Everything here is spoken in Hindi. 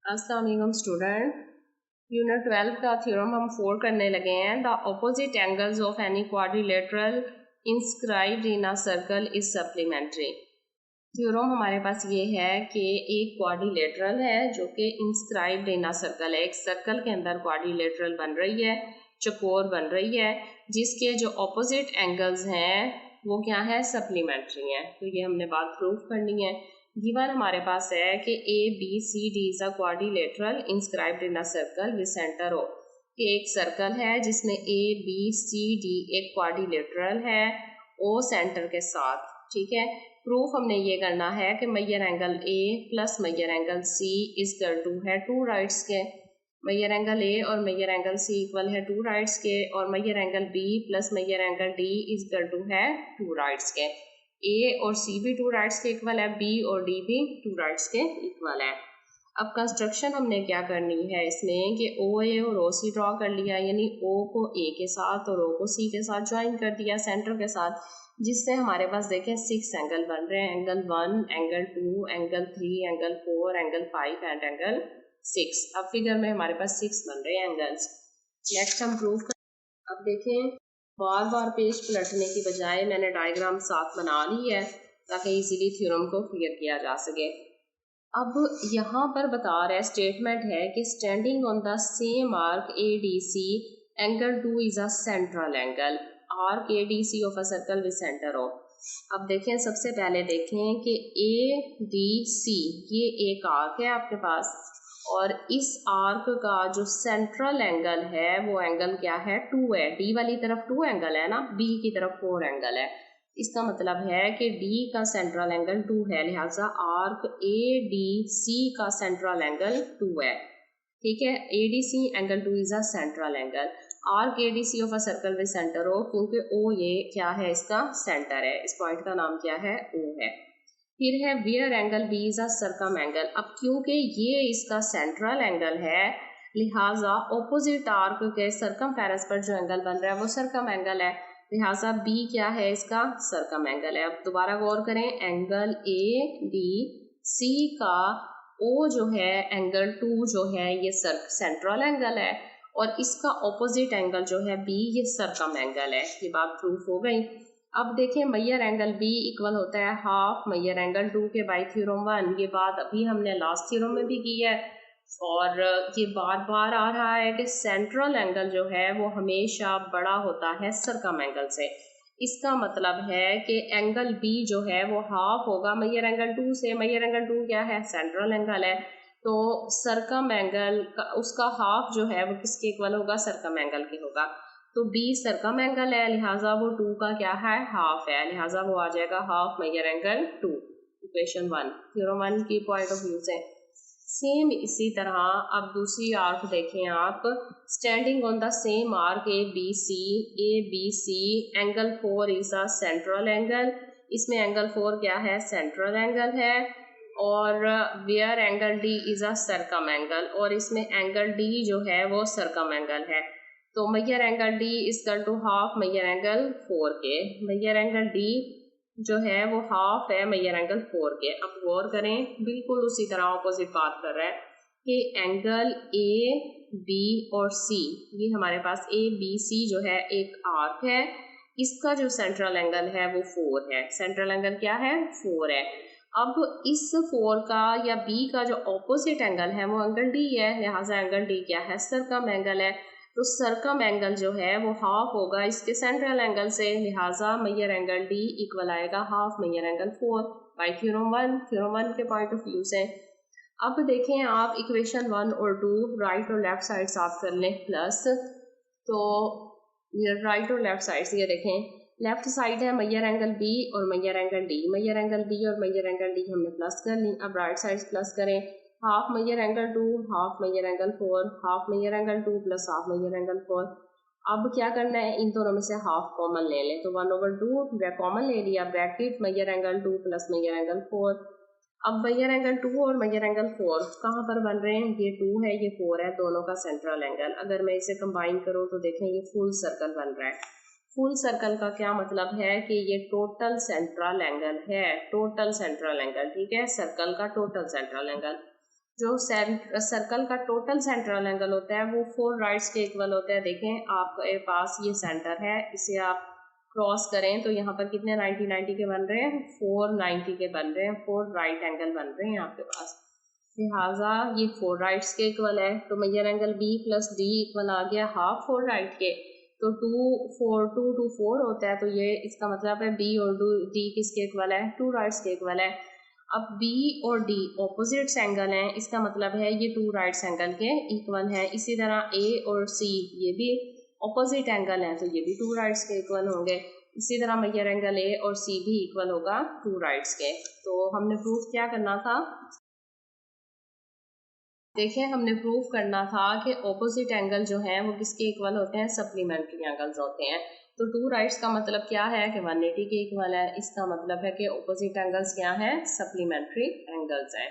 अस्सलाम वालेकुम स्टूडेंट। यूनिट 12 का थ्योरम हम 4 करने लगे हैं। The opposite angles of any quadrilateral inscribed in a circle is supplementary. Theorem हमारे पास ये है कि एक क्वाड्रिलेटरल है जो कि इंस्क्राइब्ड इन अ सर्कल है। एक सर्कल के अंदर क्वाड्रिलेटरल बन रही है, चकोर बन रही है, जिसके जो ऑपोजिट एंगल्स हैं वो क्या है, सप्लीमेंट्री हैं। तो ये हमने बात प्रूफ करनी है। गिवन हमारे पास है कि A B C D is a quadrilateral inscribed in a circle with centre O, कि एक सर्कल है जिसमें ए बी सी डी एक क्वाड्रिलेटरल है ओ सेंटर के साथ। ठीक है, प्रूफ हमने ये करना है कि measure angle A plus measure angle C is equal to है टू राइट्स के। मैयर एंगल ए और मैयर एंगल सी इक्वल है टू राइट्स के, और measure angle B plus measure angle D is equal to है टू राइट्स के। ए और सी भी टू राइट्स के इक्वल है, बी और डी भी टू राइट्स के इक्वल है। अब कंस्ट्रक्शन हमने क्या करनी है इसमें कि ओ ए और ओ सी ड्रॉ कर लिया, यानी ओ को ए के साथ और ओ को सी के साथ ज्वाइन कर दिया सेंटर के साथ, जिससे हमारे पास देखें 6 एंगल बन रहे हैं। Angle 1, angle 2, angle 3, angle 4, angle 5 and angle 6। अब फिगर में हमारे पास 6 बन रहे हैं एंगल्स। नेक्स्ट हम प्रूव कर, अब देखें बार बार पेज पलटने की बजाय मैंने डायग्राम साथ बना ली है ताकि इजीली थ्योरम को क्लियर किया जा सके। अब यहाँ पर बता रहा है, स्टेटमेंट है कि standing on the same arc A D C angle 2 is a central angle. Arc A D C of a circle with centre O. अब देखें, सबसे पहले देखें कि ए डी सी ये एक आर्क है आपके पास, और इस आर्क का जो सेंट्रल एंगल है वो एंगल क्या है, 2 है। डी वाली तरफ 2 एंगल है ना, बी की तरफ 4 एंगल है। इसका मतलब है कि डी का सेंट्रल एंगल 2 है, लिहाजा आर्क ए डी सी का सेंट्रल एंगल 2 है। ठीक है, A D C angle 2 is a central angle. Arc A D C of a circle with centre O, क्योंकि ओ ये क्या है, इसका सेंटर है, इस पॉइंट का नाम क्या है, ओ है। फिर है where angle B is a circum angle. अब क्योंकि ये इसका सेंट्रल एंगल है, लिहाजा ऑपोजिट आर्क के सर्कम पर जो एंगल बन रहा है वो सर्कम एंगल है, लिहाजा बी क्या है, इसका सर्कम एंगल है। अब दोबारा गौर करें, एंगल ए डी सी का ओ जो है एंगल 2 जो है ये सेंट्रल एंगल है, और इसका ऑपोजिट एंगल जो है बी ये सर्कम एंगल है। ये बात प्रूफ हो गई। अब देखें, मैयर एंगल बी इक्वल होता है हाफ मैयर एंगल 2 के बाई थ्योरम 1। ये बात अभी हमने लास्ट थ्योरम में भी की है, और ये बार बार आ रहा है कि सेंट्रल एंगल जो है वो हमेशा बड़ा होता है सर्कम एंगल से। इसका मतलब है कि एंगल बी जो है वो हाफ होगा मैयर एंगल 2 से। मैयर एंगल 2 क्या है, सेंट्रल एंगल है, तो सर्कम एंगल का उसका हाफ जो है वो किसके इक्वल होगा, सर्कम एंगल के होगा। तो बी सर्कम एंगल है, लिहाजा वो 2 का क्या है, हाफ है, लिहाजा वो आ जाएगा half Maihar angle 2। Equation 1 theorem 1 की पॉइंट ऑफ व्यू से। सेम इसी तरह अब दूसरी आर्क देखें आप, standing on the same arc A B C angle 4 is a central angle. इसमें एंगल 4 क्या है, सेंट्रल एंगल है, और where angle D is a circum angle, और इसमें एंगल डी जो है वो सर्कम एंगल है। तो measure angle D equal to half Maihar angle 4 के। मैयर एंगल डी जो है वो हाफ है मैयर एंगल 4 के। अब गौर करें, बिल्कुल उसी तरह ऑपोजिट बात कर रहा है कि एंगल ए बी और सी, ये हमारे पास ए बी सी जो है एक आर्क है, इसका जो सेंट्रल एंगल है वो 4 है। सेंट्रल एंगल क्या है, 4 है। अब इस 4 का या बी का जो ऑपोजिट एंगल है वो एंगल डी है, लिहाजा एंगल डी क्या है, सर्कम एंगल है। तो सर्कम एंगल जो है वो हाफ होगा इसके सेंट्रल एंगल से, लिहाजा मैयर एंगल डी इक्वल आएगा half Maihar angle 4 by theorem 1 के पॉइंट ऑफ व्यू से। अब देखें आप इक्वेशन 1 और 2 राइट और लेफ्ट साइड साफ कर लें प्लस, तो राइट और लेफ्ट साइड ये देखें, लेफ्ट साइड है मैयर एंगल बी और measure angle D, measure angle B और मैयर एंगल डी हमने प्लस कर ली। अब राइट साइड प्लस करें, half Maihar angle 2 half Maihar angle 4, half Maihar angle 2 plus half Maihar angle 4। अब क्या करना है, इन दोनों में से हाफ कॉमन ले लें, तो 1/2 कॉमन ले लिया, bracket Maihar angle 2 plus measure angle 4। अब मैयर एंगल 2 और मैयर एंगल 4 कहाँ पर बन रहे हैं, ये 2 है ये 4 है, दोनों का सेंट्रल एंगल। अगर मैं इसे कंबाइन करूँ तो देखें ये फुल सर्कल बन रहा है। फुल सर्कल का क्या मतलब है कि ये टोटल सेंट्रल एंगल है, टोटल सेंट्रल एंगल। ठीक है, सर्कल का टोटल सेंट्रल एंगल। जो सर्कल का टोटल सेंट्रल एंगल होता है वो 4 राइट्स के इक्वल होता है। देखें आपके पास ये सेंटर है, इसे आप क्रॉस करें तो यहाँ पर कितने 90 के बन रहे हैं, 490 के बन रहे हैं, 4 राइट एंगल बन रहे हैं आपके पास। लिहाजा ये 4 राइट्स के इक्वल है, तो measure angle B plus D equal आ गया हाफ 4 राइट के, तो 2 4 होता है, तो ये इसका मतलब है बी और डी किसके इक्वल है, 2 राइट्स के इक्वल है। अब बी और डी ऑपोजिट्स एंगल हैं, इसका मतलब है ये 2 राइट्स एंगल के इक्वल हैं। इसी तरह ए और सी ये भी ऑपोजिट एंगल हैं, तो ये भी 2 राइट्स के इक्वल होंगे। इसी तरह मेजर एंगल ए और सी भी इक्वल होगा 2 राइट्स के। तो हमने प्रूफ क्या करना था, देखें हमने प्रूफ करना था कि ऑपोजिट एंगल जो हैं वो किसके इक्वल होते हैं, सप्लीमेंट्री एंगल्स होते हैं। तो 2 राइट्स का मतलब क्या है कि 180 के इक्वल है, इसका मतलब है कि ऑपोजिट एंगल्स क्या हैं, सप्लीमेंट्री एंगल्स हैं।